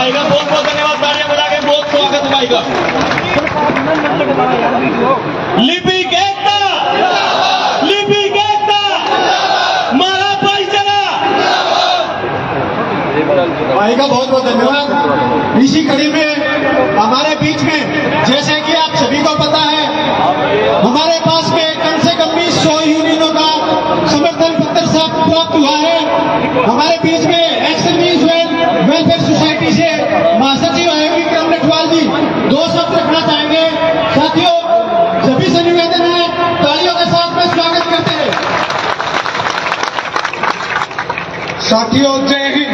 भाई का बहुत बहुत धन्यवाद, तालियां बजा के बहुत स्वागत भाई का। लिपिक एकता, लिपिक एकता, मारा भाई चला। भाई का बहुत बहुत धन्यवाद। इसी कड़ी में हमारे बीच में, जैसे कि आप सभी को पता है, हमारे पास में कम से कम 100 यूनियनों का समर्थन पत्र प्राप्त हुआ है। हमारे बीच में एक्शन वेलफेयर सोसाइटी से महासचिव आए विक्रम नटवाल जी 2 शब्द रखना चाहेंगे। साथियों, सभी से निवेदन है, तालियों के साथ में स्वागत करते हैं। साथियों, जय हिंद।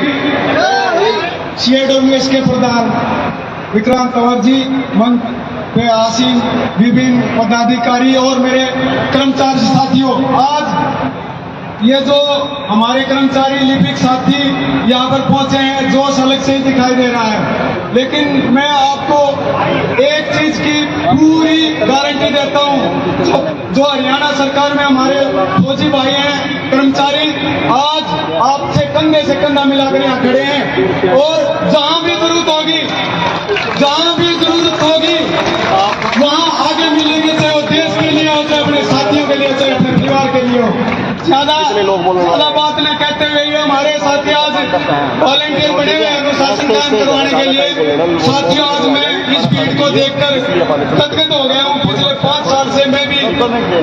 CIWS के प्रधान विक्रांत तंवर जी, मंच पे आसीन विभिन्न पदाधिकारी और मेरे कर्मचारी साथियों, आज ये जो हमारे कर्मचारी लिपिक साथी यहाँ पर पहुंचे हैं, जोश अलग से ही दिखाई दे रहा है। लेकिन मैं आपको एक चीज की पूरी गारंटी देता हूँ, जो हरियाणा सरकार में हमारे फौजी भाई हैं, कर्मचारी आज आपसे कंधे से कंधा मिलाकर यहाँ खड़े हैं, और जहां भी जरूरत होगी, जहां भी जरूरत होगी वहां आगे मिलेंगे, चाहे वो देश के लिए हो, चाहे अपने साथियों के लिए, चाहे अपने परिवार के लिए हो। ज्यादा बात न कहते हुए ये हमारे साथी आज वॉलंटियर बने हुए हैं अनुशासन कायम करवाने के लिए। साथियों, आज मैं इस भीड़ को देखकर गदगद हो गया हूँ। पिछले 5 साल से मैं भी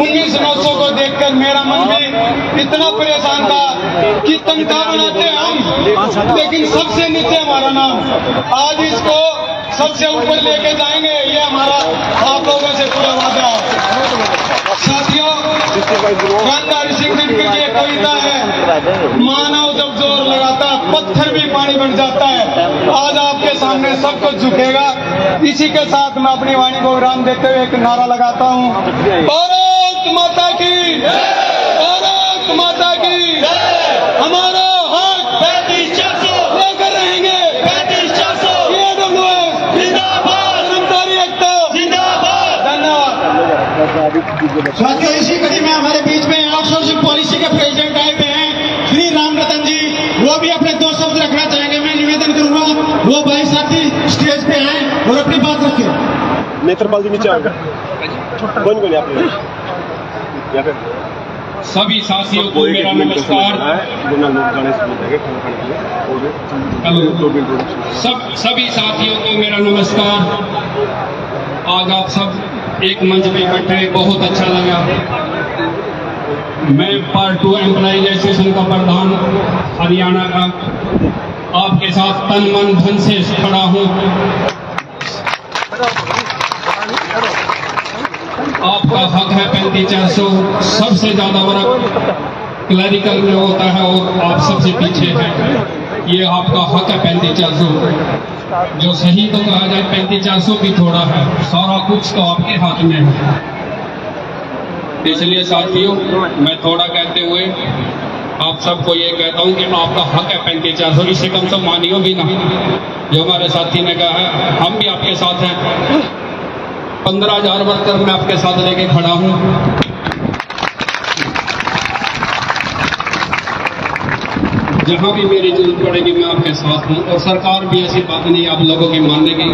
1900 को देखकर मेरा मन भी इतना परेशान था कि तनख्वाह बनाते हैं हम, लेकिन सबसे नीचे हमारा नाम। आज इसको सबसे ऊपर लेके जाएंगे, ये हमारा आप लोगों से पूरा वादा है। साथियों, गांधारी सिंह दिनकर की एक कविता है, मानव जब जोर लगाता पत्थर भी पानी बन जाता है। आज आपके सामने सब कुछ झुकेगा। इसी के साथ मैं अपनी वाणी को विराम देते हुए एक नारा लगाता हूँ, भारत माता की, भारत माता की। हमारा हक 35-400 लेकर रहेंगे, 35-400 CIWS जिंदाबाद, कर्मचारी एकता जिंदाबाद। धन्यवाद। साथियों, इसी कड़ी में हमारे बीच में आउटसोर्सिंग पॉलिसी के प्रेसिडेंट आए हुए हैं श्री राम रतन जी, वो भी अपने 2 शब्द रखना चाहेंगे। मैं निवेदन करूंगा वो भाई साथी स्टेज पे आए और अपनी बात रखें। नेत्रपाल जी नीचे आएगा। कौन आप सभी साथियों को मेरा नमस्कार। सभी साथियों को मेरा नमस्कार। आज आप सब एक मंच पे बैठे, बहुत अच्छा लगा। मैं पार्ट 2 एम्प्लॉइज एसोसिएशन का प्रधान हरियाणा का आपके साथ तन मन धन से खड़ा हूँ। आपका हक है 35-400। सबसे ज्यादा वर्क क्लरिकल में होता है और आप सबसे पीछे हैं। ये आपका हक है 35-400। जो सही तो कहा जाए 35-400 भी थोड़ा है, सारा कुछ तो आपके हाथ में है। इसलिए साथियों, मैं थोड़ा कहते हुए आप सबको ये कहता हूँ कि आपका हक है 35-400। इससे कम से मानियो भी ना, जो हमारे साथी ने कहा है, हम भी आपके साथ हैं। 15,000 वर्कर मैं आपके साथ लेके खड़ा हूं। जहां भी मेरी जरूरत पड़ेगी मैं आपके साथ हूं, और सरकार भी ऐसी बात नहीं आप लोगों की मानने की।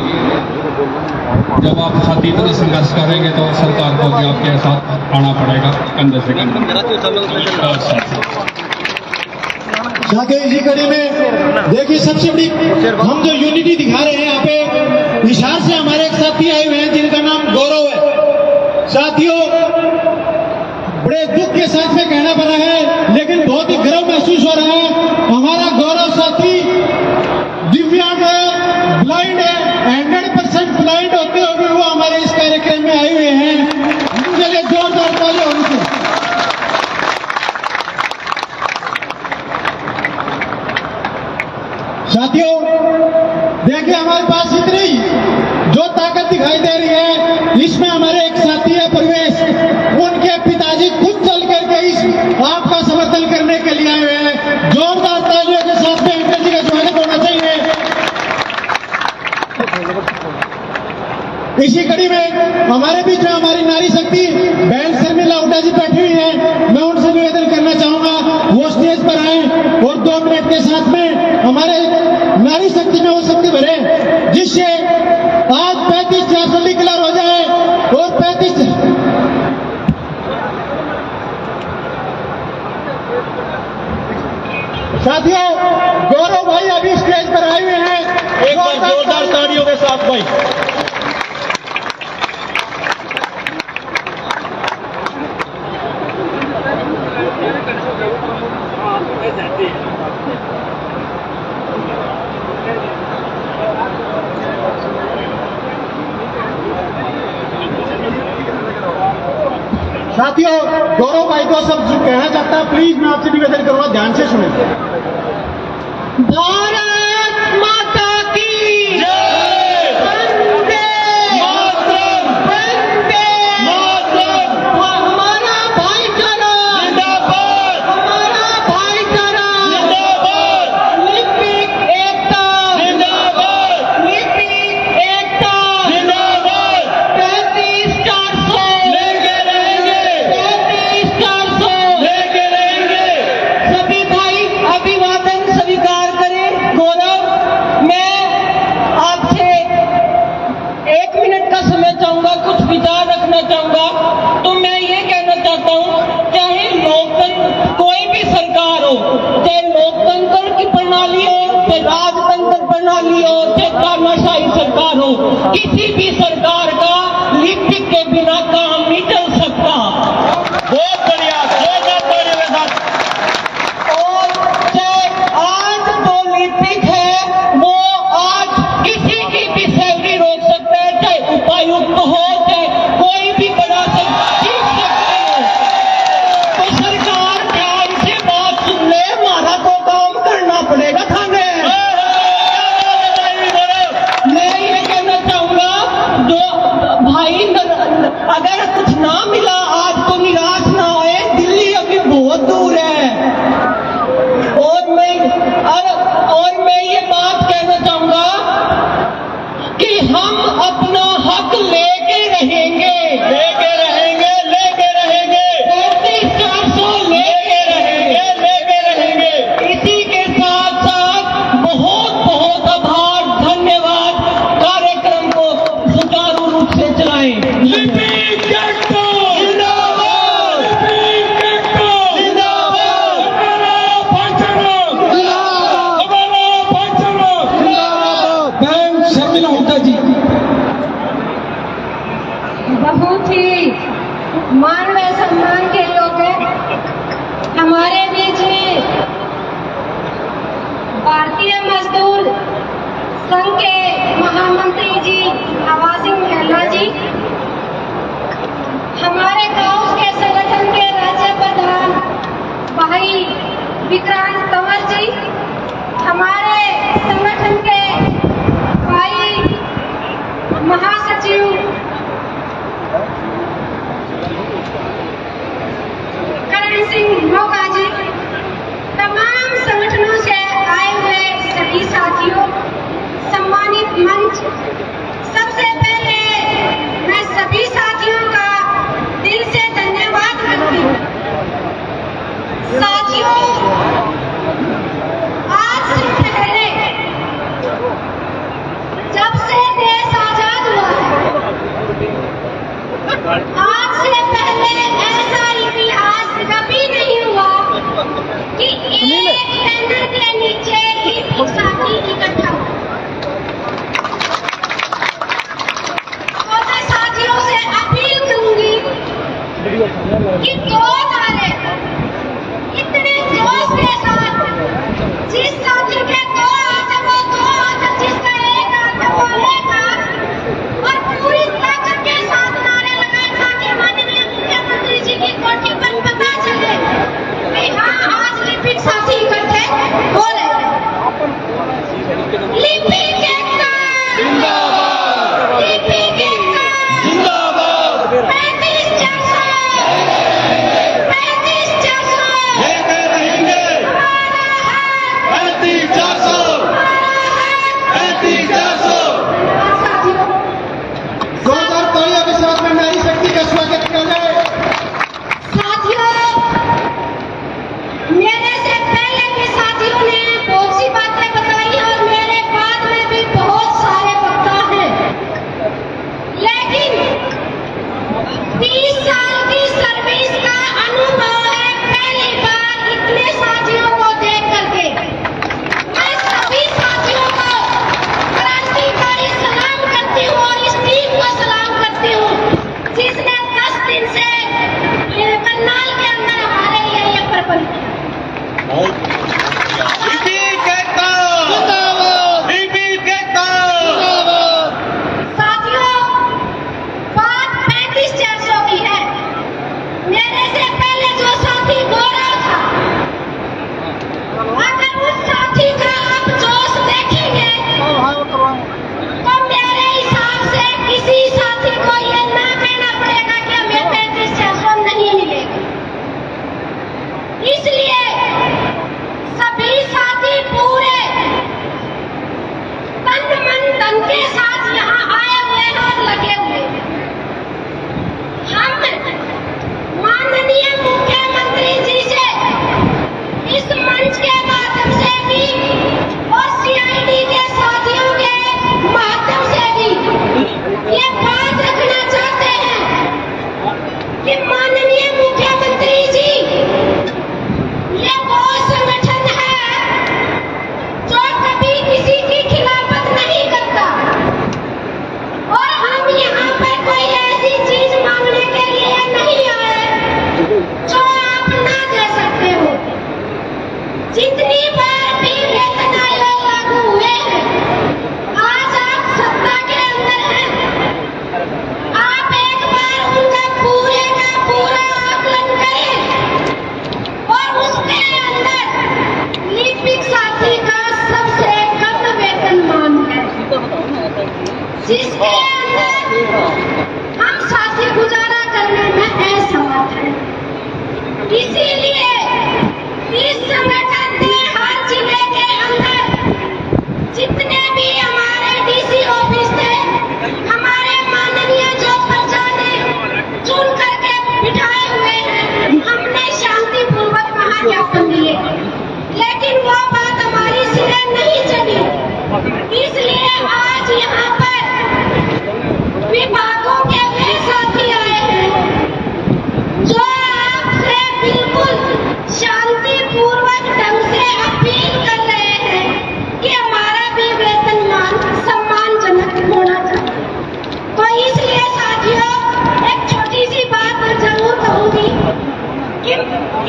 जब आप साथी तरह संघर्ष करेंगे तो सरकार को भी आपके साथ आना पड़ेगा, कंधे से कंधे। साथियों, इसी कड़ी में देखिए, सबसे बड़ी हम जो यूनिटी दिखा रहे हैं यहाँ पे, हिसार से हमारे एक साथी आए हुए हैं जिनका नाम गौरव है। साथियों, बड़े दुख के साथ में कहना पड़ा है, लेकिन बहुत ही गर्व महसूस हो रहा है। हमारा गौरव साथी दिव्यांग है, ब्लाइंड है, 100% ब्लाइंड होते हुए वो हमारे इस कार्यक्रम में आए हुए हैं। उनके लिए जोरदार तालियां होनी चाहिए। साथियों, देखिए, हमारे पास इतनी जो ताकत दिखाई दे रही है, इसमें हमारे एक साथी है प्रवेश, उनके पिताजी खुद चल करके इस आपका समर्थन करने के लिए आए हुए हैं। जोरदार तालियों के साथ में अंकल जी का स्वागत होना चाहिए। इसी कड़ी में हमारे बीच में हमारी नारी शक्ति बहन शर्मिला हुड्डा जी बैठी हुई है। मैं उनसे निवेदन करना चाहूंगा वो स्टेज पर आए और 2 मिनट के साथ में हमारे नारी शक्ति में वो शक्ति भरे। वही साथियों, गौरव भाई को सब कहना चाहता है, प्लीज मैं आपसे निवेदन करूंगा, ध्यान से सुने। भारत माता की जय। वंदे मातरम। वंदे मातरम। हमारा भाईचारा जिंदाबाद। हमारा भाईचारा जिंदाबाद। लिपिक एकता जिंदाबाद। लिपिक एकता जिंदाबाद। 33,400 लेके रहेंगे। 33,400 लेके रहेंगे। सभी भाई अभिवादन स्वीकार करें। गौरव, मैं आपसे 1 मिनट का समय चाहूंगा, कुछ विचार रखना चाहूंगा। तो मैं ये कहना चाहता हूँ, चाहे लोकतंत्र कोई भी सरकार हो, चाहे लोकतंत्र की प्रणाली हो, चाहे राजतंत्र प्रणाली हो, चाहे तानाशाही सरकार हो, किसी भी सरकार का लिपिक के बिना काम नहीं चल सकता। बहुत बढ़िया, जोरदार तालियों के साथ। और चाहे आज जो लिपिक है वो आज किसी की भी सैलरी रोक सकता है, चाहे उपायुक्त हो, चाहे कोई भी बड़ा चीफ सेक्रेटरी हो। तो सरकार ध्यान से बात सुन ले, हमारा तो काम करना पड़ेगा थाने। मैं ये कहना चाहूंगा, जो भाई अगर कुछ ना मिला आज तो निराश ना होए, दिल्ली अभी बहुत दूर है। और मैं ये बात कहना चाहूंगा कि हम अपना हक लेके रहेंगे। लेके रहेंगे। लेके रहेंगे। 33,400 लेके रहेंगे। लेके रहेंगे। इसी के साथ साथ बहुत बहुत आभार, धन्यवाद। कार्यक्रम को सुचारू रूप से चलाएं। लिपिक एकता। जिंदाबाद। लिपिक एकता। जिंदाबाद। हमारा भाईचारा। हमारा भाईचारा। बहन शर्मिला हुड्डा जी। बहुत ही मान व सम्मान के लोग हैं हमारे बीच में। भारतीय मजदूर संघ के महामंत्री जी हवा सिंह महला जी, हमारे गांव के संगठन के राज्य प्रधान भाई विक्रांत कंवर जी, हमारे संगठन के भाई महासचिव करण सिंह मोगा जी, तमाम संगठनों से आए हुए सभी साथियों, सम्मानित मंच, सबसे पहले मैं सभी साथियों का दिल से धन्यवाद करती हूँ। साथियों, आज से पहले जब से देश आजाद हुआ है, आज से पहले ऐसा इतिहास कभी नहीं हुआ कि एक बैनर के नीचे लिपिक साथी इकट्ठा हो। तो मैं साथियों से अपील करूंगी कि 2 नारे इतने जोश के साथ, जिस साथी के 2 हाथ है वो 2 हाथ, जिसका 1 हाथ है वो 1 हाथ, और पूरी ताकत के साथ नारे लगाए ताकि माननीय मुख्यमंत्री जी की कोठी पर पता चले कि हाँ, आज लिपिक साथी इकट्ठे हो रहे हैं। लिपिक एकता। जिंदाबाद। लिपिक एकता। जिंदाबाद। 35,400। के साथ यहाँ आए हुए हैं और लगे हुए हैं। हम माननीय मुख्यमंत्री जी से इस मंच के माध्यम से भी और सीआईडी के साथियों के माध्यम से भी ये बात रखना चाहते हैं कि माननीय मुख्यमंत्री जी, ये वो संगठन है जो कभी किसी की खिलाफत नहीं करता और हम यहाँ पर कोई ऐसी चीज मांगने के लिए नहीं आए जो आप ना दे सकते हो। जितनी बार भी वेतन आयोग लागू हुए हैं, आज आप सत्ता के अंदर हैं, आप एक बार उनका पूरे का पूरा आकलन करें और उसके अंदर लिपिक साथी का सबसे कम वेतनमान है, जिसके अंदर हम साथी गुजारा करने में असमर्थ हैं। इसीलिए इस संगठन ने हर जिले के अंदर जितने भी हमारे डीसी ऑफिस थे, हमारे माननीय जो प्रजा ने चुन करके बिठाए हुए हैं, हमने शांतिपूर्वक वहां ज्ञापन दिए, लेकिन वो बात हमारी सिरे नहीं चली। इसलिए आज यहाँ पर विभागों के वे साथी आए हैं जो आपसे बिल्कुल शांतिपूर्वक ढंग से अपील कर रहे हैं कि हमारा भी वेतनमान सम्मानजनक होना चाहिए। तो इसलिए साथियों, एक छोटी सी बात मैं जरूर कहूंगी कि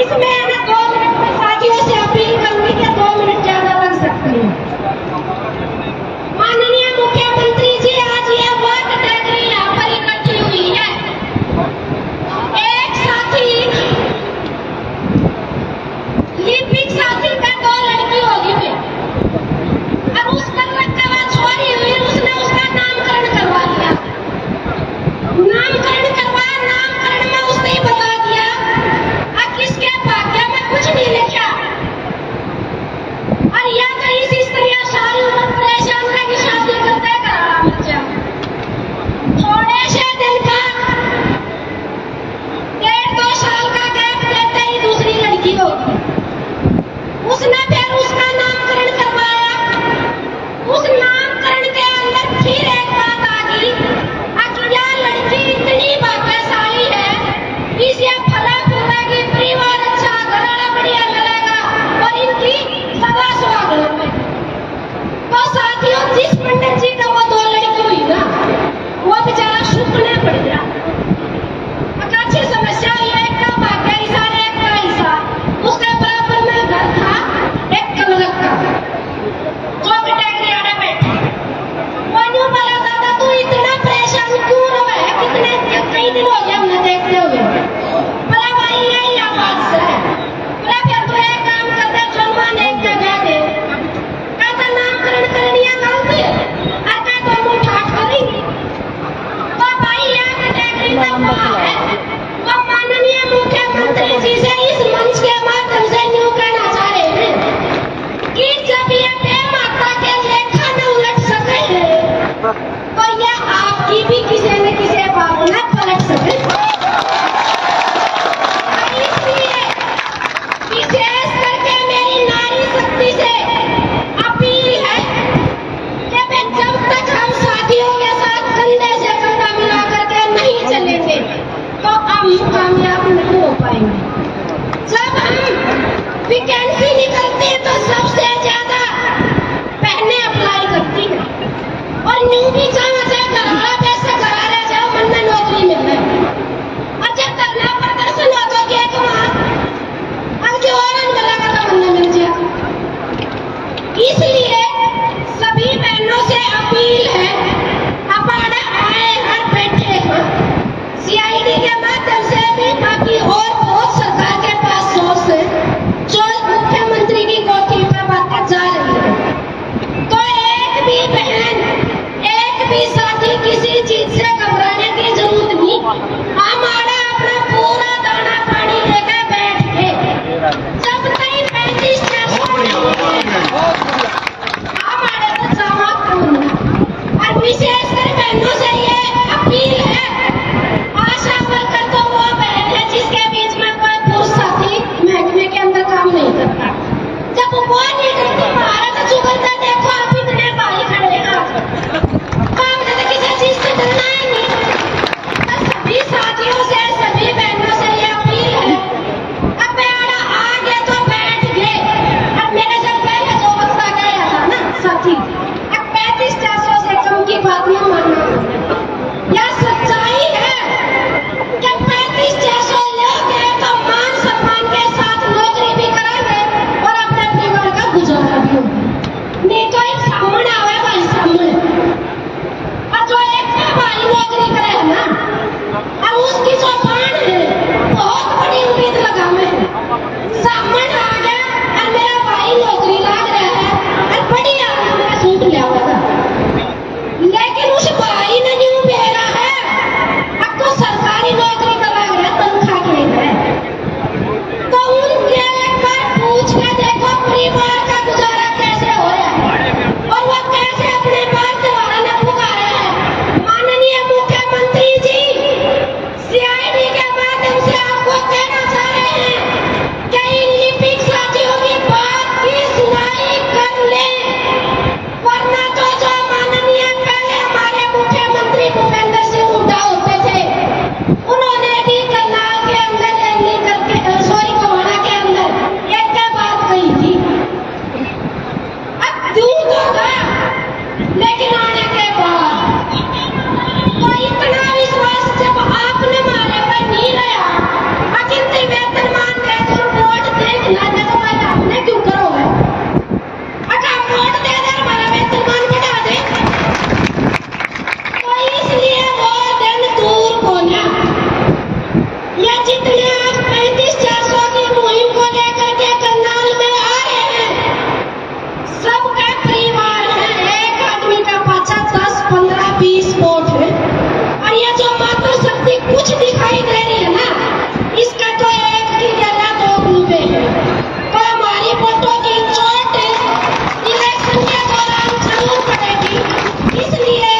इसमें मैं 2 मिनट में साथियों से अपील करूंगी कि 2 मिनट ज्यादा लग सकते हैं। माननीय मुख्यमंत्री जी, आज ये वो कैटेगरी यहाँ पर इकट्ठी हुई है। एक साथी लिपिक साथी का 2 लड़की होगी वे, और उसका लड़का छोरी हुई, उसने उसका नामकरण करवा दिया। नामकरण में उसने ही बता दिया अब किसके भाग्य में कुछ नहीं लिखा, और या कहीं से स्त्रियां सारी उम्र परेशान है कि शादी करते करा बच्चा। थोड़े से दिन का 1.5-2 साल का गैप देते ही दूसरी लड़की होगी। उसने फिर उसका नामकरण करवाया। उस नामकरण के अंदर फिर एक बात आ गई कि यह लड़की इतनी भाग्यशाली है, इसे फला फूलेगी, परिवार अच्छा, घराना बढ़िया मिलेगा और इनकी सदा सुहागन में। तो साथियों, जिस पंडित जी का वो 2 लड़की हुई ना, वो बेचारा सूखने पड़ गया। अच्छी समस्या ये, एक का भाग्य हिस्सा, एक का हिस्सा, उसके बराबर में घर था एक कलक का, जो कैटेगरी आने बैठा। वो यूं बोला, दादा तू इतना परेशान क्यों रहा है, कई दिन हो गए हमने देखते हुए। बोला भाई यही बात से है। बोला फिर तू एक काम कर दे, सलमान एक जगह दे, कहता नामकरण करनिया गलती है, कहता तो मुंह ठाठ करेंगी। तो भाई यह कैटेगरी में क्या है, वो माननीय मुख्यमंत्री जी से इस मंच के माध्यम से यूं कहना चाह रहे हैं कि जब ये बेमाता के लेखा न उलट सके तो ये आपकी भी किसी न किसी बात न पलट सके। इसलिए विशेष करके मेरी नारी शक्ति से अपील है कि जब तक हम साथियों के साथ कंधे से कंधा मिला करके नहीं चलेंगे तो हम कामयाब नहीं हो पाएंगे। जब हम वैकेंसी निकलती है तो सबसे ज्यादा बहनें अप्लाई करती हैं, और न्यू भी जहाँ से घराना पैसे करा रहे जाओ, मन में नौकरी मिल रही है। और जब धरना प्रदर्शन हो तो क्या आगे और मिलेगा तो मन मिल जाए। इसलिए सभी बहनों से अपील है, हमारा आए हर बैठे हैं, सीआईडी के माध्यम से भी, बाकी और बहुत बात न मानना। यह सच्चाई है कि 3500 लोग हैं तो मान सम्मान के साथ नौकरी भी करेंगे और अपने परिवार का गुजारा भी होगा। नहीं तो एक सामने आवेगा, इस सामने और जो एक भाई नौकरी करे है ना, और उसकी जो बाण है बहुत बड़ी उम्मीद लगावे सामने आ गया और मेरा भाई नौकरी लाग रहा है और बढ़िया मेरा सूट ले आवेगा, लेकिन उस भाई ने न्यू बेरा है अब तो सरकारी नौकरी का लाग रहा है, तनख्वाह के लिए, तो उनके एक बार पूछ के देखो परिवार का गुजारा कैसे हो रहा है और वो कैसे अपने बाल त्योहार ने पुकारा है। माननीय मुख्यमंत्री जी, सीआईडी के माध्यम से आपको कहना चाह रहे हैं कि इन लिपिक साथियों की बात की सुनाई कर ले, वरना तो जो माननीय पहले हमारे मुख्यमंत्री भूपेंद्र सिंह हुड्डा होते थे, उन्होंने भी करनाल के अंदर गोवाड़ा के अंदर एक बात कही थी, अब दूध होगा लेकिन आने के बाद तो इतना विश्वास जब आपने मारे पर नहीं रहा, अकिंती वेतनमान दे तो वोट देखना है तो भाई आपने क्यों करोगे? अगर वोट दे दे हमारा वेतनमान बढ़ा दे, तो इसलिए वो दिन दूर होना। ये जितने आज 3500 की मुहिम को लेकर के करनाल में आ रहे हैं, सबका परिवार है, एक आदमी का पाछा 10, 15, 20 वोट है, और ये जो मातृ शक्ति कुछ दिखाई दे रही है ना, इसका तो एक की जगह 2 डूबे हैं। तो हमारी वोटों की चोट इलेक्शन के दौरान जरूर पड़ेगी, इसलिए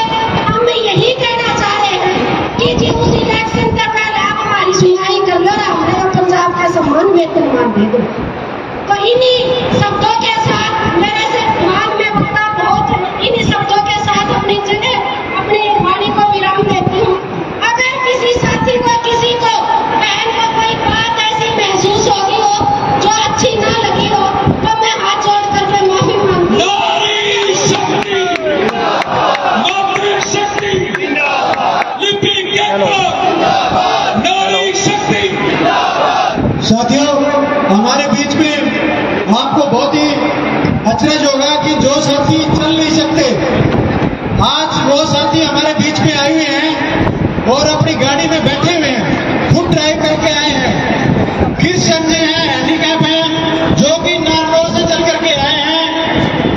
हम यही कहना चाह रहे हैं कि जी उस इलेक्शन के पहले आप हमारी सुनवाई कर लो और हमारे पंजाब का सम्मान वेतनमान दे दो। तो इन्हीं शब्दों के साथ मेरे से बाद में वक्ता बहुत है, इन्हीं शब्दों के साथ अपनी जगह अपनी वाणी को विराम देती हूँ। अगर किसी साथी को, किसी को, बहन को कोई बात ऐसी महसूस होगी हो जो अच्छी ना लगी हो, तो मैं हाथ जोड़ करके माफी मांगती हूँ। नारी शक्ति, नारी शक्ति, लिपिक नारी शक्ति। साथियों, हमारे बीच में आपको बहुत ही अचरज होगा कि जो साथी चल नहीं सकते, आज वो साथी हमारे बीच में आए हुए हैं और अपनी गाड़ी में बैठे हुए हैं, खुद ड्राइव करके आए हैं। क्रिश्चियन ने हैं, हैंडीकैप हैं, जो कि नारनौल से चल करके आए हैं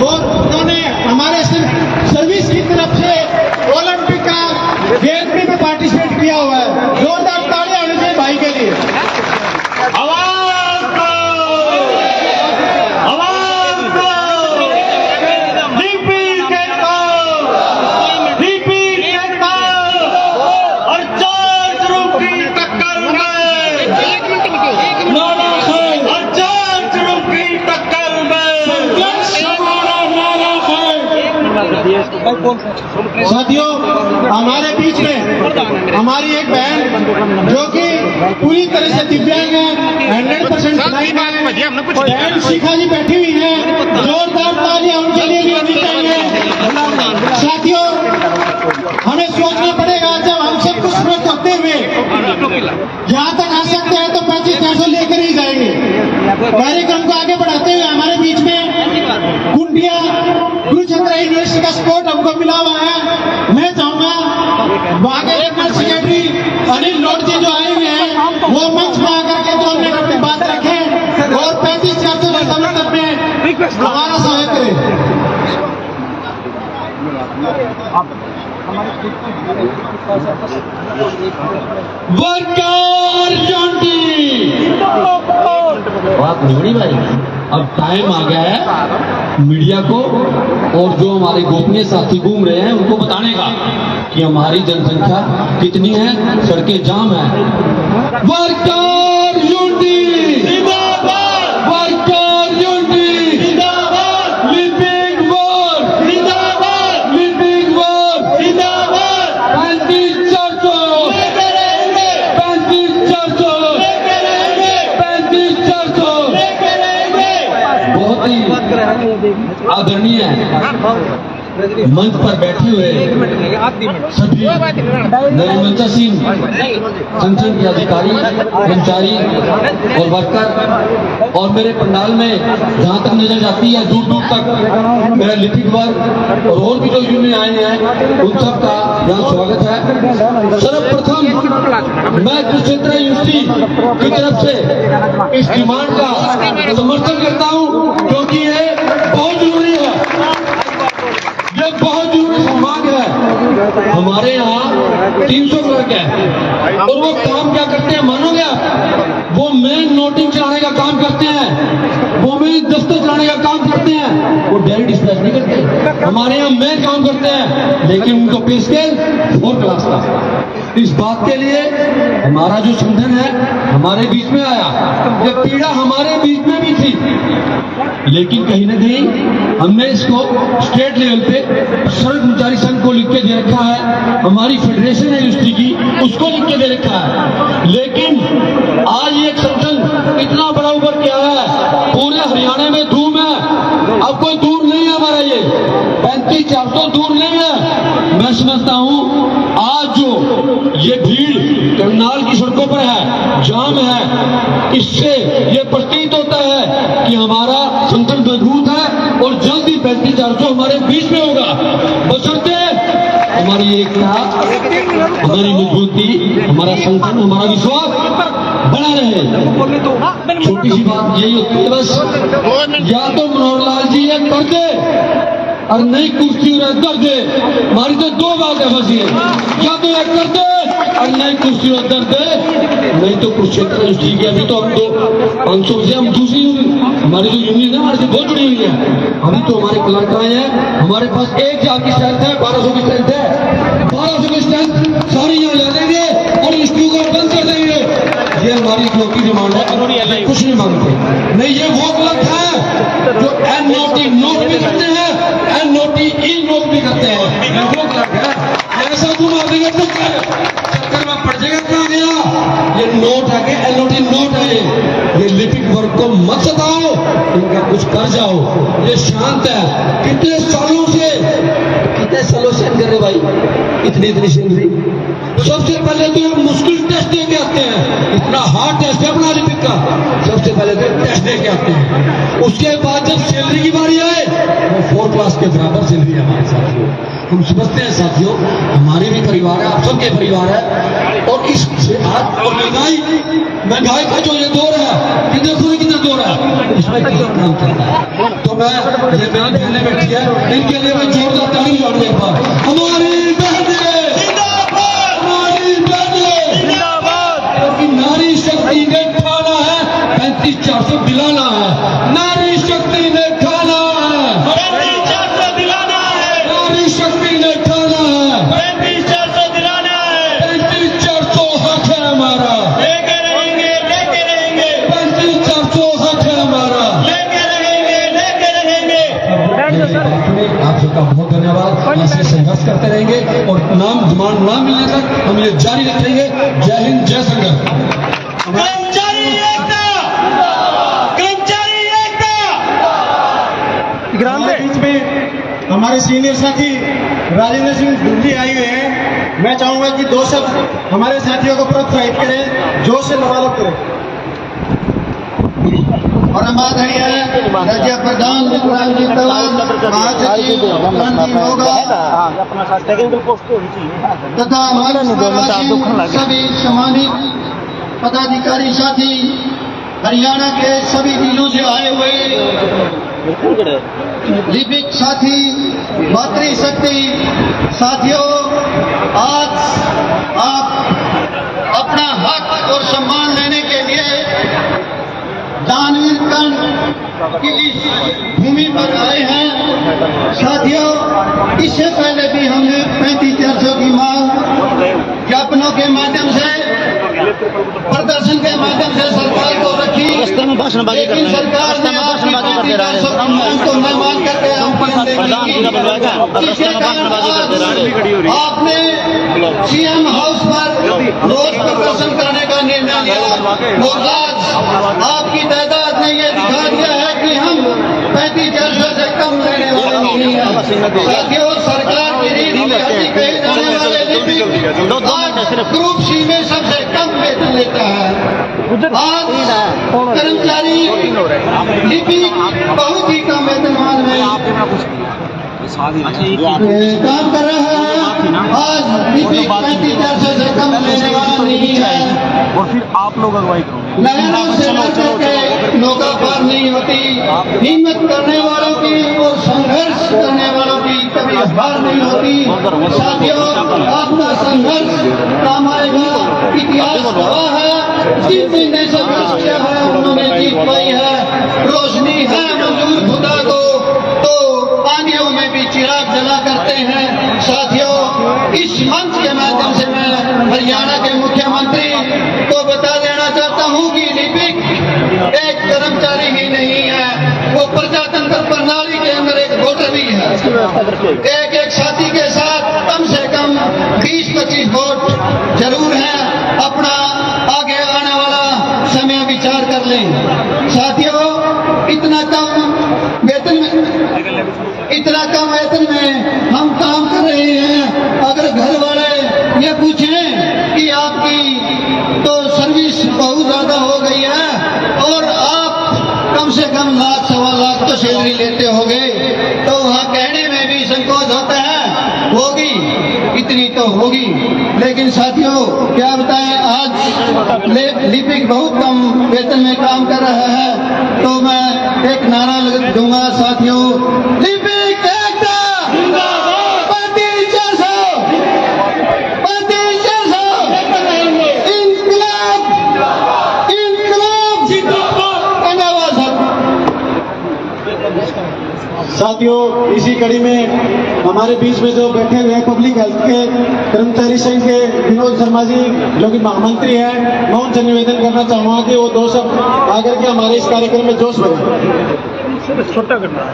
और उन्होंने हमारे सर्विस की तरफ से ओलंपिक का गेम में पार्टिसिपेट किया हुआ है। जोरदार तालियां होनी चाहिए भाई के लिए। आवाज दो, आवाज दो, लिपिक कहता और 4 रूप की टक्कर में, और 4 रूप की टक्कर में साथियों, हमारे बीच में हमारी एक बहन जो कि पूरी तरह से दिव्यांग है, 100% ब्लाइंड है, बहन शिखा जी बैठी हुई है। जोरदार तालियां उनके लिए भी होनी चाहिए। साथियों, हमें सोचना पड़ेगा, जब हम सब कुछ स्वस्थ होते हुए जहाँ तक आ सकते हैं तो 3500 लेकर ही जाएंगे। कार्यक्रम को आगे बढ़ाते हुए हमारे बीच में कुंडिया कुरुक्षेत्र यूनिवर्सिटी का सपोर्ट हमको मिला हुआ है। मैं चाहूंगा वहाँ के जनरल सेक्रेटरी अनिल लोड जी जो आए हुए हैं, वो मंच में आकर के 2 मिनट अपनी बात रखें और 3500 का समर्थन में हमारा सहयोग करें। वर्कर बात निबड़ी भाई, अब टाइम आ गया है मीडिया को और जो हमारे गोपनीय साथी घूम रहे हैं उनको बताने का कि हमारी जनसंख्या कितनी है, सड़कें जाम है। वर्कर यूनिटी जिंदाबाद, वर्कर यूनिटी जिंदाबाद, लिपिक वर्क जिंदाबाद, लिपिक वर्क जिंदाबाद, 3500 लेकर रहेंगे, 3500 लेकर रहेंगे, 3500 लेकर रहेंगे। बहुत ही आदरणीय है मंच पर बैठे हुए सभी नरेमंचासीन संगठन के अधिकारी, कर्मचारी और वर्कर, और मेरे पंडाल में जहां तक नजर जाती है दूर दूर तक मेरा लिपिक वर्ग और भी जो यूनियन आए हैं उन सब का यहाँ स्वागत है। सर्वप्रथम मैं कुरुक्षेत्र यूनिवर्सिटी की तरफ से इस डिमांड का समर्थन करता हूँ, क्योंकि ये बहुत जरूरी है, ये बहुत जरूरी मांग है। हमारे यहाँ 300 क्लर्क है और वो काम क्या करते हैं मानोगे आप? वो मेन नोटिंग चलाने का काम करते हैं, वो मेन दफ्तर चलाने का काम करते हैं, वो डेली डिस्पैच नहीं करते। हमारे यहाँ मेन काम करते हैं, लेकिन उनको पे स्केल 4 क्लास का। इस बात के लिए हमारा जो संगठन है हमारे बीच में आया, ये पीड़ा हमारे बीच में भी थी, लेकिन कहीं ना कहीं हमने इसको स्टेट लेवल पे सड़क कर्मचारी संघ को लिख के दे रखा है, हमारी फेडरेशन है यूनिवर्सिटी की उसको लिख के दे रखा है। लेकिन आज ये संगठन इतना बड़ा उभर के आया है, पूरे हरियाणा में धूम है। अब कोई दूर नहीं है हमारा, ये 35-400 दूर नहीं है। मैं समझता हूँ आज जो ये भीड़ करनाल की सड़कों पर है, जाम है, इससे ये प्रतीत होता है कि हमारा संगठन मजबूत है और जल्दी 35-400 हमारे बीच में होगा। बशर्ते हमारी एकता, हमारी मजबूती, हमारा संगठन, हमारा विश्वास बना रहे। छोटी सी बात यही होती है बस, या तो मनोहर लाल जी ये कर दे और नई कुर्सी रद्द दे। हमारी तो 2 बात है बस, ये या तो एक कर दे और नई कुर्सी रद्द दे, नहीं तो कुरुक्षेत्र ठीक है। अभी तो हम तो 500 से हम दूसरी हमारी जो यूनियन है हमारे से बहुत जुड़ी हुई है। अभी तो हमारे क्लर्क आए हैं, हमारे पास 1000 की स्ट्रेंथ है, 1200 की स्ट्रेंथ है। 1200 की स्ट्रेंथ सारी यहाँ ला देंगे और इंस्टीट्यूट को बंद कर देंगे। ये हमारी इकलौती डिमांड है, कुछ नहीं मांगते। नहीं, ये वो क्लर्क है जो NOT नोट भी करते हैं, NOT ई नोट भी करते हैं, ये वो क्लर्क है। ऐसा तुम आ देंगे तो चक्कर में पड़ जाएगा। कहाँ गया ये नोट है कि NOT नोट है? ये लिपिक वर्ग को मत सताओ, इनका कुछ कर जाओ। ये शांत है, कितने सालों से कर रहे भाई, इतनी सैलरी। सबसे पहले तो ये मुश्किल टेस्ट दे के आते हैं, इतना हार्ड टेस्ट है अपना लिपिक का, सबसे पहले तो टेस्ट दे के आते हैं। उसके बाद जब सैलरी की बारी आए वो 4 क्लास के बराबर सैलरी है हमारे साथियों। हम समझते हैं साथियों, हमारे भी परिवार है, आप सबके परिवार है, और इससे आज और महंगाई का जो ये दौर है, ये देखो कितना दौर है, इसमें काम करता है। तो मैं ये मेरी बहनें बैठी है, इनके लिए मैं जोरदार ताली बजाऊंगा एक बार। हमारी बहनें जिंदाबाद, हमारी बहनें जिंदाबाद, क्योंकि नारी शक्ति ने ठाना है 35-400 दिलाना है। नारी शक्ति ने ठाना है 35-400 दिलाना है, नारी शक्ति ने ठाना है 35-400 दिलाना है। 35-400 हक है हमारा, लेके रहेंगे, लेके रहेंगे, 35-400 हक है हमारा। लेके रहेंगे, लेके रहेंगे। आप सबका बहुत धन्यवाद। ऐसे संघर्ष करते रहेंगे और नाम डिमांड ना मिलने तक हम ये जारी रखेंगे। जय हिंद, जय संघर्ष। कर्मचारी एकता, कर्मचारी एकता। हमारे बीच में हमारे सीनियर साथी राजेंद्र सिंह डुंडी आए हुए हैं। मैं चाहूंगा कि 2 शब्द हमारे साथियों को प्रोत्साहित करें, जोश से लबालब करें। और आदरणीय राज्य प्रधान विक्रांत तंवर, महासचिव क्रांति होगा तथा हमारे सभी सम्मानित पदाधिकारी साथी, हरियाणा के सभी जिलों से आए हुए लिपिक साथी, मातृशक्ति साथियों, आज आप अपना हक और सम्मान लेने के लिए दानवीर कर्ण की इस भूमि पर आए हैं। साथियों, इससे पहले भी हमने 35-400 की मांग ज्ञापनों के माध्यम से, प्रदर्शन के माध्यम से सरकार को रखी, लेकिन सरकार ने आपकी 35-400 की मांग को न मान करके इसके कारण आपने CM हाउस पर रोज प्रदर्शन करने का निर्णय लिया और आज आपकी तादाद ने यह दिखा दिया है कि हम 35-400 से कम लेने वाले नहीं हैं। साथियों, सरकार की रीढ़ की हड्डी कहे जाने वाले लिपिक ग्रुप सी में सबसे कम वेतन लेता है। आज कर्मचारी लिपिक बहुत ही कम वेतनमान में काम कर रहा है। आज लिपिक 35,400 से कम लेने वाला नहीं है। और फिर आप लोग अगुवाई करोगे। नहरों से लड़कर के नौका पार नहीं होती। हिम्मत करने वालों की और संघर्ष करने वालों की कभी हार नहीं होती। साथियों, आपका संघर्ष काम आएगा। इतिहास गवाह है, जितने संघर्ष किया है उन्होंने जीत पाई है। रोशनी है मंजूर खुदा को, तो पानियों में भी चिराग जला करते हैं। साथियों, इस मंच के माध्यम से मैं हरियाणा के मुख्यमंत्री को बता देना चाहता हूं कि लिपिक एक कर्मचारी ही नहीं है, वो प्रजातंत्र प्रणाली के अंदर एक वोटर भी है। एक साथी के साथ कम से कम 20-25 वोट जरूर है। अपना आगे आने वाला समय विचार कर लें। साथियों, इतना कम वेतन में हम काम कर रहे हैं। अगर घर वाले ये पूछें कि आपकी तो सर्विस बहुत ज्यादा हो गई है और आप कम से कम लाख सवा लाख तो सैलरी लेते होगे, तो वहाँ कहने में भी संकोच होता है। होगी, इतनी तो होगी, लेकिन साथियों क्या बताएं, आज लिपिक बहुत कम वेतन में काम कर रहा है। तो मैं एक नारा दूंगा साथियों, लिपिक एकता जिंदाबाद, 35,400 इंकलाब जिंदाबाद। धन्यवाद साथियों, इसी कड़ी में हमारे बीच में जो बैठे हुए हैं पब्लिक हेल्थ के कर्मचारी संघ के विनोद शर्मा जी, जो कि महामंत्री हैं, मैं उनसे निवेदन करना चाहूंगा कि वो 2 शब्द आकर के हमारे इस कार्यक्रम में जोश भरें। छोटा करना है।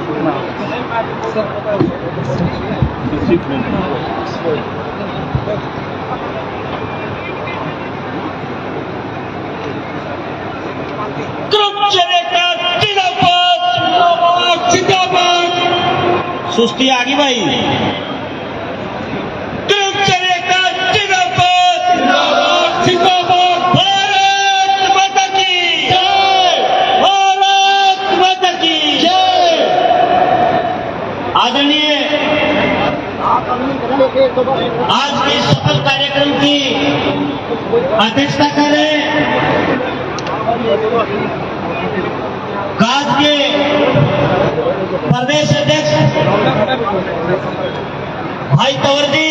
सुस्ती आ गई भाई। भारत माता की जय, भारत माता की जय। आदरणीय, आज के सफल कार्यक्रम की अध्यक्षता कर रहे काज के प्रदेश अध्यक्ष भाई तंवर जी,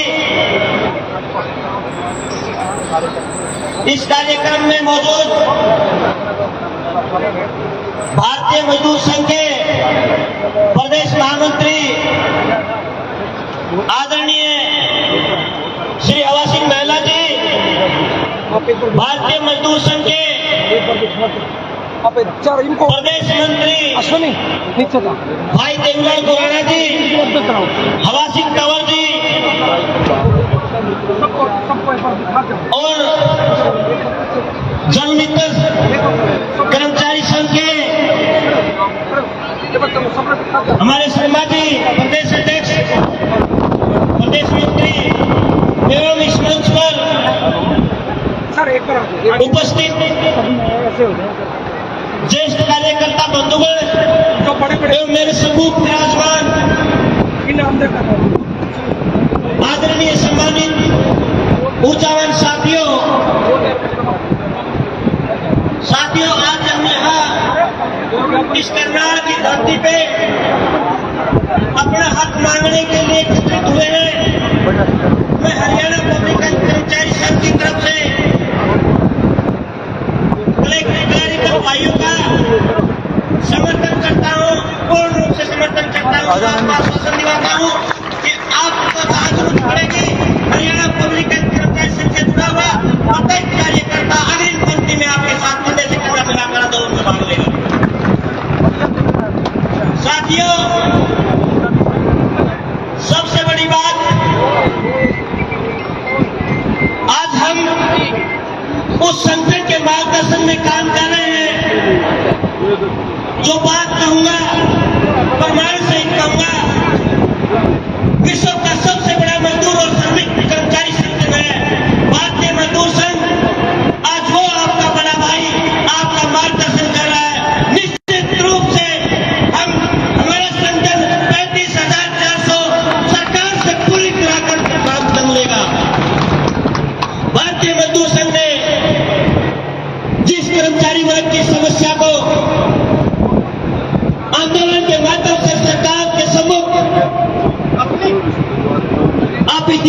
इस कार्यक्रम में मौजूद भारतीय मजदूर संघ के प्रदेश महामंत्री आदरणीय श्री हवा सिंह महिला जी, भारतीय मजदूर संघ के प्रदेश मंत्री भाई देवलाल खुराना जी, हवा सिंह तंवर जी और जनमित्र कर्मचारी संघ के हमारे शर्मा जी, प्रदेश अध्यक्ष, प्रदेश मंत्री एवं इस मंच पर उपस्थित ज्येष्ठ कार्यकर्ता बंधुगण एवं मेरे सम्मुख विराजमान आदरणीय सम्मानित ऊर्जावान साथियों, आज हम यहाँ इस करनाल की धरती पे अपना हक मांगने के लिए एकत्रित हुए हैं। मैं हरियाणा पब्लिक कर्मचारी संघ की तरफ से कार्यक्रम भाइयों का समर्थन करता हूँ, पूर्ण रूप से समर्थन करता हूँ। आपको आश्वासन दिलाता हूँ कि आपको जरूरत पड़ेगी, हरियाणा पब्लिक कर्मचारी संघ से जुड़ा हुआ प्रत्येक कार्यकर्ता अग्रिम पंक्ति में आपके साथ कंधे से कंधा मिलाकर आंदोलन में भाग लेगा। साथियों, सबसे बड़ी बात, आज हम उस संगठन के मार्गदर्शन में काम कर रहे हैं। जो बात कहूंगा प्रमाण सहित कहूंगा,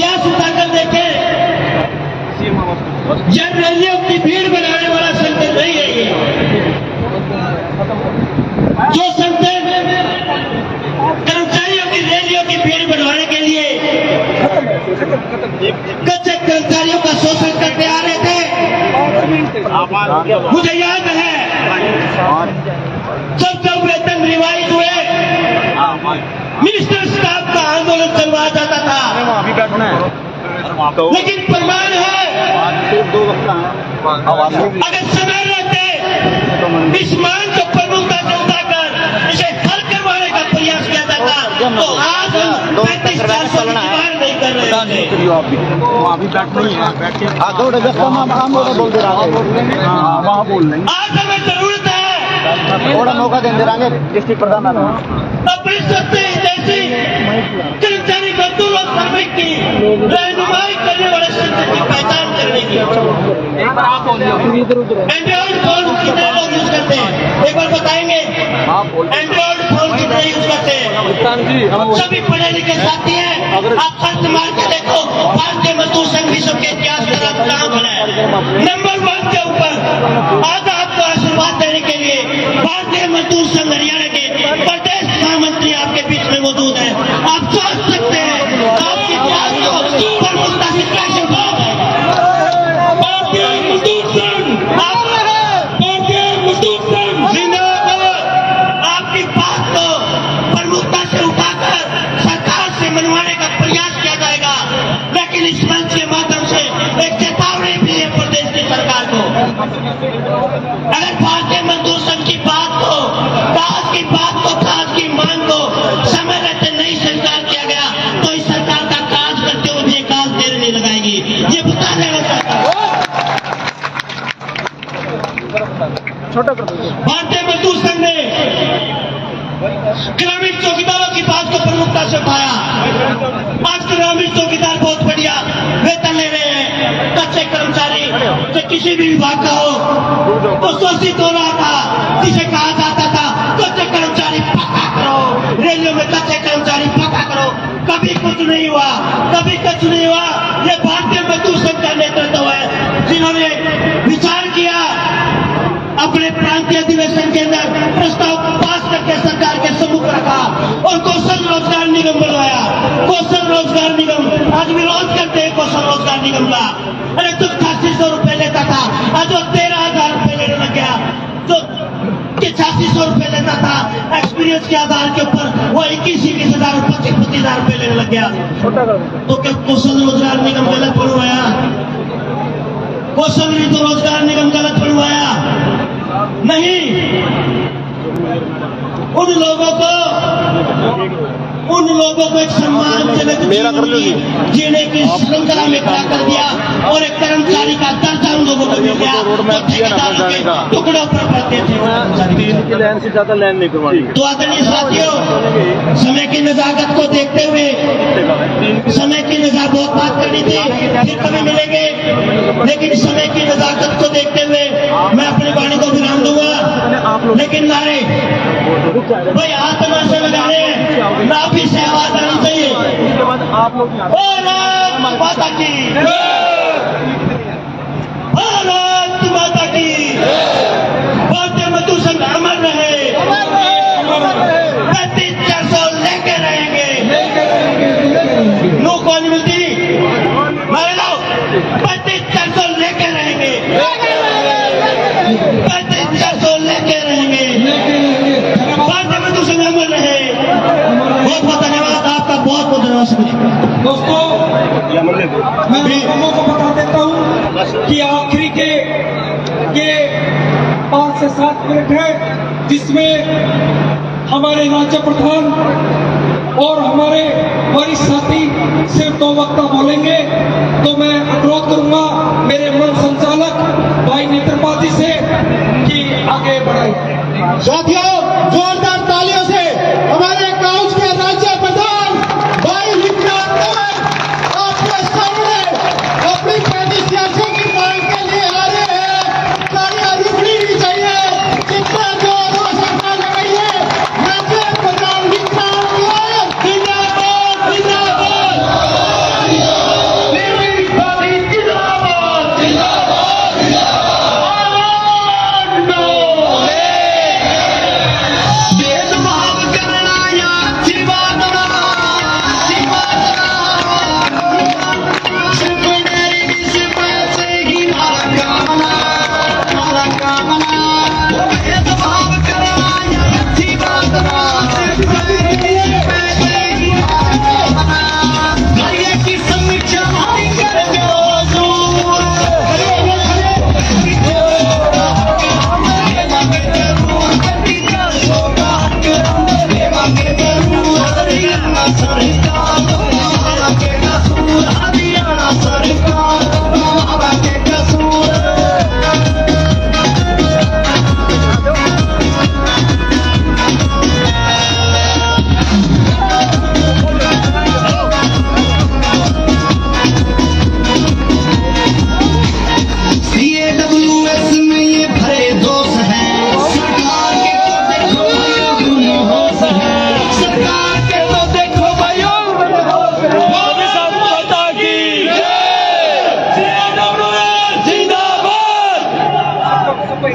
प्रयास उठाकर देखें, जन रैलियों की भीड़ बनाने वाला संगठन नहीं है ये। जो संगठन कर्मचारियों की रैलियों की भीड़ बढ़ाने के लिए कच्चे कर्मचारियों का शोषण करते आ रहे थे, मुझे याद है जब वेतन रिवाइज हुए, मिनिस्टर स्टाफ का आंदोलन चलवाया जाता था, लेकिन प्रमाण है अगर समय रहते इस मांग को प्रमुखता से उठाकर इसे हल करवाने का प्रयास किया जाता तो आज हम 35 साल इंतजार नहीं कर रहे थे। आज हमें जरूरत है थोड़ा मौका दे रहे डिस्ट्रिक्ट प्रधान अपनी सत्ता जैसी कर्मचारी मजदूर और श्रमिक की रहनुमाई करने वाले संगठन की पहचान करने की। एंड्रॉइड फोन कितने लोग यूज करते हैं, एक बार बताएंगे? एंड्रॉइड फोन कितने यूज करते हैं? सभी पढ़े लिखे साथी हैं। आप सर्च मार के देखो, भारतीय मजदूर संघ विश्व के इतिहास का कहाँ बना है? नंबर 1 के ऊपर। आज आपको आशीर्वाद देने के लिए भारतीय मजदूर संघ हरियाणा के प्रदेश महामंत्री आपके बीच में मौजूद है। आप सोच सकते हैं आपकी बात को प्रमुखता से कैसे उठाया जाएगा। भारतीय मजदूर संघ, भारतीय मजदूर संघ जिंदाबाद। आपकी बात को प्रमुखता से उठाकर सरकार से मनवाने का प्रयास किया जाएगा, लेकिन इस मंच के माध्यम से एक चेतावनी भी है प्रदेश की सरकार को। अगर भारतीय मजदूर संघ की बात को, काज की बात को, काज की मांग को समय रहते नहीं स्वीकार किया गया तो इस सरकार का काज करते हुए भी काज देर नहीं लगाएगी, ये बता देना चाहता हूं। भारतीय मजदूर संघ ने ग्रामीण चौकीदारों की बात को प्रमुखता से उठाया। आज ग्रामीण चौकीदार बहुत बढ़िया वेतन ले रहे हैं। कच्चे कर्मचारी जो किसी भी विभाग का हो तो शोषित हो रहा था, जिसे कहा जाता था कच्चे कर्मचारी पक्का करो, रेलवे में कच्चे कर्मचारी पक्का करो। कभी कुछ नहीं हुआ, कभी कुछ नहीं हुआ। ये भारतीय मजदूर संघ का नेतृत्व है जिन्होंने विचार किया, अपने प्रांतीय अधिवेशन के अंदर प्रस्ताव पास करके सरकार के सम्मुख रखा और कौशल रोजगार निगम बनवाया। कौशल रोजगार निगम आज विरोध करते हैं कौशल रोजगार निगम का। अरे तो 8600 रुपए लेता था, आज वो 13,000 रुपए लेने लग गया। जो 8600 रुपए लेता था एक्सपीरियंस के आधार के ऊपर वो 21,000 और 25,000 रुपए लेने लग गया। तो क्या कौशल रोजगार निगम गलत बनवाया? कौशल रोजगार निगम गलत बनवाया? नहीं, उन लोगों को एक सम्मानजनक जीने की श्रृंखला में खड़ा कर दिया और एक कर्मचारी का दर्जा उन लोगों को मिल गया जो ठेकेदारों के टुकड़ों पर पड़ते थे। लाइन से ज्यादा लाइन नहीं करवानी। तो आदरणीय साथियों, समय की नजाकत को देखते हुए, समय की नजाकत बहुत बात करनी थी, फिर कभी मिलेंगे, लेकिन समय की नजाकत को देखते हुए मैं अपनी वाणी को विराम दूंगा। लेकिन नारे भाई आत्मा से लगाने हैं, ना भी से आवाज आनी चाहिए। भारत माता की, भारत माता की, भारतीय मजदूर संघ अमर रहे, 35,400 लेके रहेंगे। नो कौन मिलती मारे लो, 35,400 लेके रहेंगे, 35,400 लेके रहेंगे। भारतीय मजदूर संघ अमर रहे। बहुत बहुत धन्यवाद आपका, बहुत बहुत धन्यवाद। दोस्तों, मैं लोगों को बता देता हूँ कि आखिरी के ये 5 से 7 मिनट है जिसमें हमारे राज्य प्रधान और हमारे वरिष्ठ साथी सिर्फ 2 वक्ता बोलेंगे। तो मैं अनुरोध करूंगा मेरे मंच संचालक भाई नेत्रपाती से कि आगे बढ़े। साथियों, जोरदार तालियों से हमारे काउंस के राज्य प्रधान भाई विक्रांत तंवर आपके सामने अपनी 35,400 की मांग के लिए आ रहे हैं। तालियां रुकनी नहीं चाहिए, जितना जोर हो सकता लगाइए। राज्य प्रधान विक्रांत तंवर जिंदाबाद, जिंदाबाद।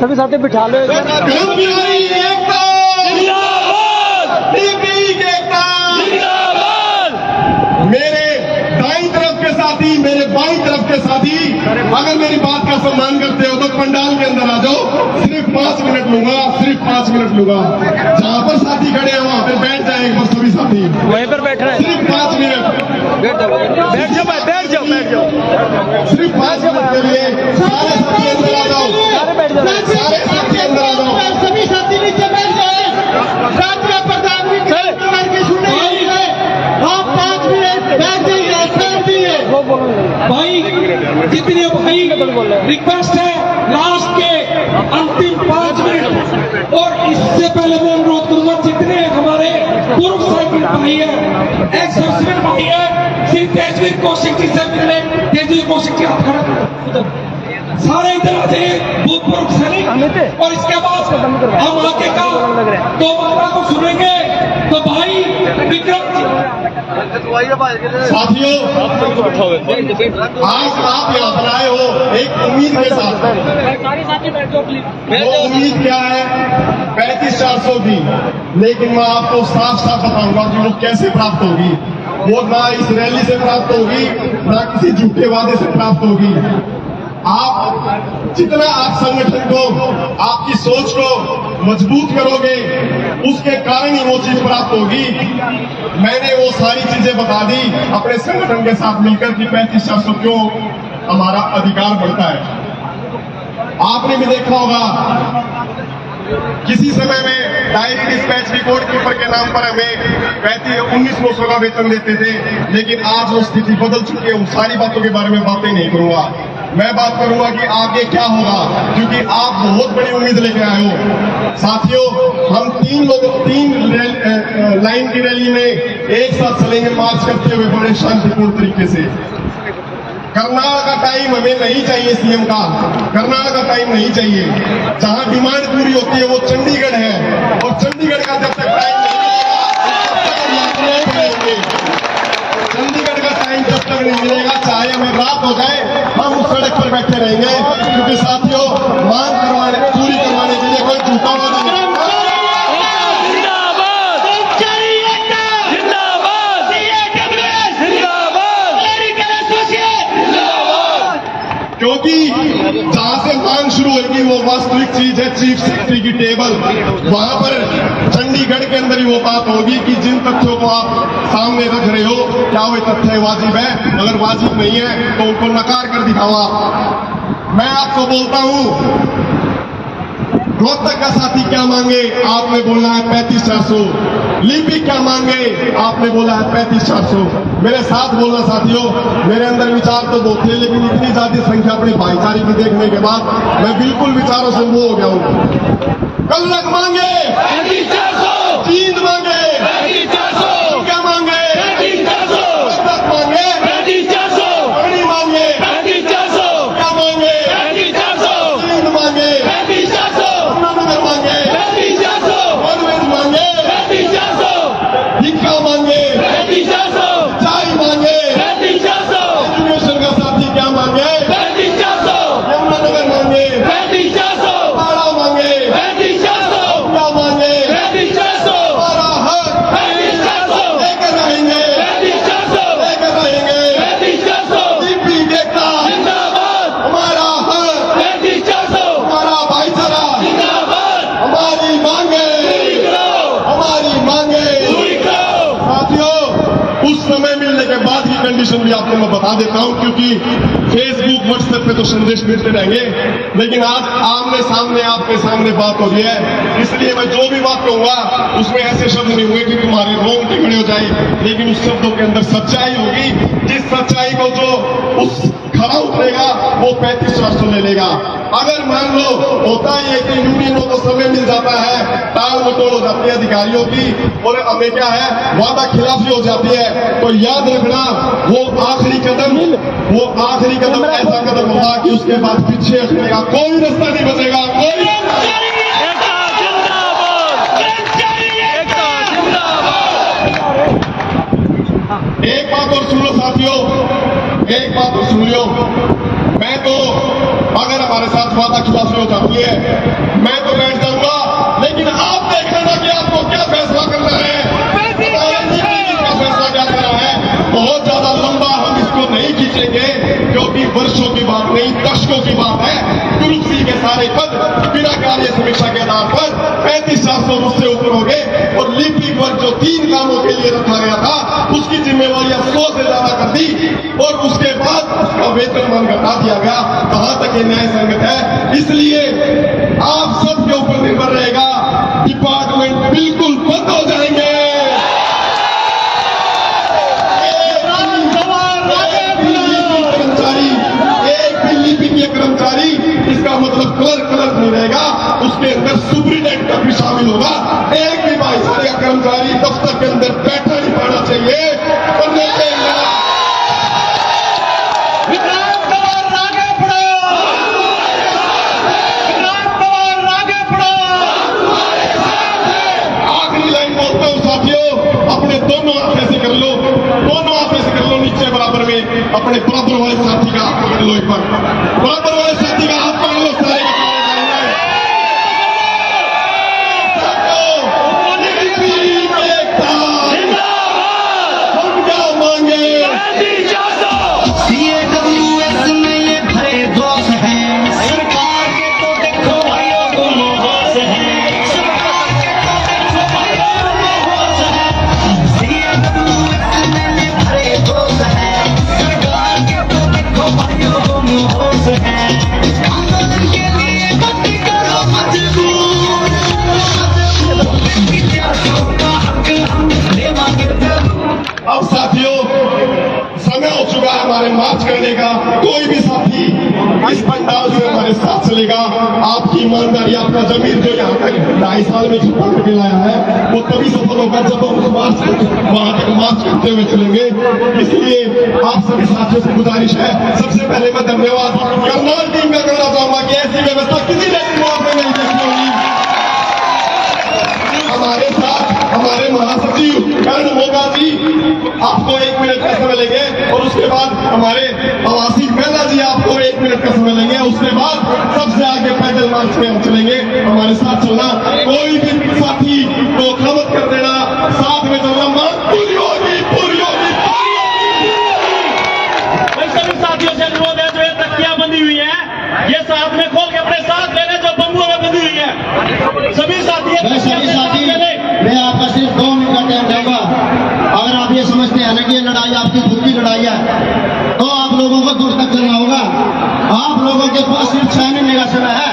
सभी साथी बिठा लो। कर्मचारी एकता जिंदाबाद, एकता जिंदाबाद। मेरे दाईं तरफ के साथी, मेरे बाईं तरफ के साथी, अगर मेरी बात का सम्मान करते हो तो पंडाल के अंदर आ जाओ। सिर्फ 5 मिनट लूंगा, सिर्फ 5 मिनट लूंगा। जहां पर साथी खड़े हैं वहां पर बैठ जाए एक बार सभी साथी, वहीं पर बैठ रहे हैं। सिर्फ 5 मिनट बैठ जाओ भाई, बैठ जाओ। सिर्फ 5 मिनट के लिए सारे साथी अंदर आ जाओ, सारे बैठ जाओ। सारे साथी अंदर आ जाओ। सभी साथी नीचे बैठ जाए। राज्य प्रधान भी करके सुनेंगे। आप 5 मिनट बैठ जाइए, बैठ जाइए। भाई जितने भाई रिक्वेस्ट है लास्ट के अंतिम 5 मिनट, और इससे पहले मैं अनुरोध करूंगा जितने हमारे पूर्व सैनिक भाई है, एक्स सर्विसमैन भाई है, श्री तेजवीर कौशिक जी से मिलने, तेजवीर कौशिक जी हाथ खड़ा करो। सारे इधर आ जाइए भूतपूर्व सैनिक, और इसके बाद हम आगे का 2 बाबा को सुनेंगे। तो भाई विक्रम साथियों, आज आप यहाँ पर आए हो एक उम्मीद के साथ। वो उम्मीद क्या है? 35,400 की, लेकिन मैं आपको साफ साफ बताऊंगा कि वो कैसे प्राप्त होगी। वो ना इस रैली से प्राप्त होगी, ना किसी झूठे वादे से प्राप्त होगी। आप जितना आप संगठन को, आपकी सोच को मजबूत करोगे, उसके कारण ही वो चीज प्राप्त होगी। मैंने वो सारी चीजें बता दी अपने संगठन के साथ मिलकर कि 35,400 क्यों हमारा अधिकार बढ़ता है। आपने भी देखा होगा किसी समय में डायरी डिस्पैच रिकॉर्ड कीपर के नाम पर हमें 1900 का वेतन देते थे, लेकिन आज वो स्थिति बदल चुकी है। उन सारी बातों के बारे में बातें नहीं करूंगा। मैं बात करूंगा कि आगे क्या होगा, क्योंकि आप बहुत बड़ी उम्मीद लेके आए हो। साथियों, हम 3 लाइन की रैली में एक साथ चलेंगे, मार्च करते हुए बड़े शांतिपूर्ण तरीके से। करनाल का टाइम हमें नहीं चाहिए, सीएम का करनाल का टाइम नहीं चाहिए। जहां डिमांड पूरी होती है वो चंडीगढ़ है, और चंडीगढ़ का जब तक टाइम नहीं मिलेगा, चंडीगढ़ का टाइम जब तक नहीं मिलेगा, चाहे हमें रात हो जाए, हम उस सड़क पर बैठे रहेंगे। क्योंकि साथियों, मांग पूरी करवाने के लिए कोई झूठा वादा नहीं। क्योंकि जहां से मांग शुरू होगी वो वास्तविक चीज है चीफ सेक्रेटरी की टेबल। वहां पर चंडीगढ़ के अंदर ही वो बात होगी कि जिन तथ्यों को आप सामने रख रहे हो, क्या वो तथ्य वाजिब है? अगर वाजिब नहीं है तो उनको नकार कर दिखाओ आप। मैं आपको बोलता हूं, रोहतक का साथी क्या मांगे? आपने बोला है 35,400। लिपि क्या मांगे? आपने बोला है 35,400। मेरे साथ बोलना साथियों, मेरे अंदर विचार तो बहुत थे, लेकिन इतनी ज्यादा संख्या अपने भाईचारे की देखने के बाद मैं बिल्कुल विचारों से वो हो गया हूं। कल्लक मांगे 35,400, जींद मांगे 35,400, क्या मांगे 35,400, मांगे 35,400, पानी मांगे 35,400, क्या मांगे 35,400, जींद मांगे 35,400, मांगे 35,400, नॉनवेज मांगे 35,400, टिक्का मांगे 35,400, चाय मांगे 35,400, एजुकेशन का साथी क्या मांगे 35,400, यमुनानगर मांगे 35,400, पाड़ा मांगे 35,400, क्या मांगे 35,400, हमारा हक 35,400, लेकर रहेंगे 35,400, लेकर रहेंगे 35,400, दीपी एकता जिंदाबाद, हमारा हक 35,400, हमारा भाईचारा जिंदाबाद, हमारी मांगे पूरी करो, हमारी मांगे पूरी करो। साथियों, उस समय मिलने के बाद की कंडीशन भी आपको मैं बता देता हूं, क्योंकि फेसबुक व्हाट्सएप पे तो संदेश मिलते रहेंगे, लेकिन आज आमने सामने आपके सामने बात हो रही है। इसलिए मैं जो भी बात कहूंगा उसमें ऐसे शब्द नहीं हुए कि तुम्हारे रोंगटे खड़े हो जाए, लेकिन उस शब्दों के अंदर सच्चाई होगी। जिस सच्चाई को जो उस खरा उतरेगा वो 35,400 ले लेगा। अगर मान लो होता ही है कि यूनियनों को समय मिल जाता है, टाल मटोल हो जाती है अधिकारियों की, और हमें क्या है वादा खिलाफी हो जाती है, तो याद रखना वो आखिरी कदम ऐसा कदम होगा कि उसके बाद पीछे हटने का कोई रास्ता नहीं बचेगा। कोई एक बात और सुन लो साथियों, एक बात और सुन लो, मैं तो अगर हमारे साथ वादा खिलाफी हो जाती है मैं तो बैठ जाऊंगा, लेकिन आप देख लेना कि आपको क्या फैसला करना है, का फैसला क्या करना है। बहुत ज्यादा लंबा हम इसको नहीं खींचेंगे, क्योंकि वर्षों की बात नहीं, दशकों की बात है। कुर्सी के सारे पद बिना कार्य समीक्षा के आधार पर 35,400 उससे ऊपर हो गए, और लिपिक वर्ग जो 3 कामों के लिए रखा गया था उसकी जिम्मेवारियां 100 से ज्यादा कर दी, और उसके बाद उसका वेतनमान घटा दिया गया। कहां तक ये न्याय संगत है? इसलिए आप सबके ऊपर निर्भर रहेगा, डिपार्टमेंट बिल्कुल बंद हो जाएंगे। कर्मचारी, इसका मतलब क्लर्क नहीं रहेगा, उसके अंदर सुप्रीडेंट का भी शामिल होगा। एक भी भाईचारे का कर्मचारी दफ्तर के अंदर बैठा नहीं पाना चाहिए, वरना आखिरी लाइन बोलता हूं साथियों, अपने दोनों हाथ ऐसे कर लो, दोनों हाथ ऐसे कर लो नीचे बराबर में, अपने बराबर वाले साथी का हाथ पकड़ लो, एक बार बराबर वाले साथी का हाथ पकड़ लो, सारे हम क्या मांगे? अब साथियों समय हो चुका है हमारे मार्च करने का। कोई भी साथी इस पंडाल से हमारे साथ चलेगा, आपकी ईमानदारी, आपका जमीन जो यहाँ तक 2.5 साल में छुपा करके लाया है, वो तभी सफल होगा जब हम उस मार्च वहां तक मार्च करते हुए चलेंगे। इसलिए आप सभी साथियों से गुजारिश है, सबसे पहले मैं धन्यवाद करनाल टीम का करना चाहूंगा कि ऐसी व्यवस्था किसी ने नहीं देखी होगी। हमारे साथ हमारे महासचिव कर्ण मोगा जी, आपको 1 मिनट का समय लेंगे, और उसके बाद हमारे आवासी मेहला जी आपको 1 मिनट का समय लेंगे। उसके बाद सबसे आगे पैदल मार्च में हम चलेंगे, हमारे साथ चलना। कोई भी साथी को खमत कर देना, साथ में चलना, मांग पूरी होगी, पूरी होगी, पूरी होगी। सभी साथियों से अनुरोध है, जो ये तख्तियां बंधी हुई है ये साथ में खोल के अपने साथ लेने, जो बंबुओं में बंधी हुई है सभी साथी मैं आपका सिर्फ 2 मिनट का टाइम दूंगा। अगर आप ये समझते हैं ना कि ये लड़ाई आपकी खुद की लड़ाई है, तो आप लोगों को दूर तक चलना होगा। आप लोगों के पास सिर्फ 6 महीने का समय है।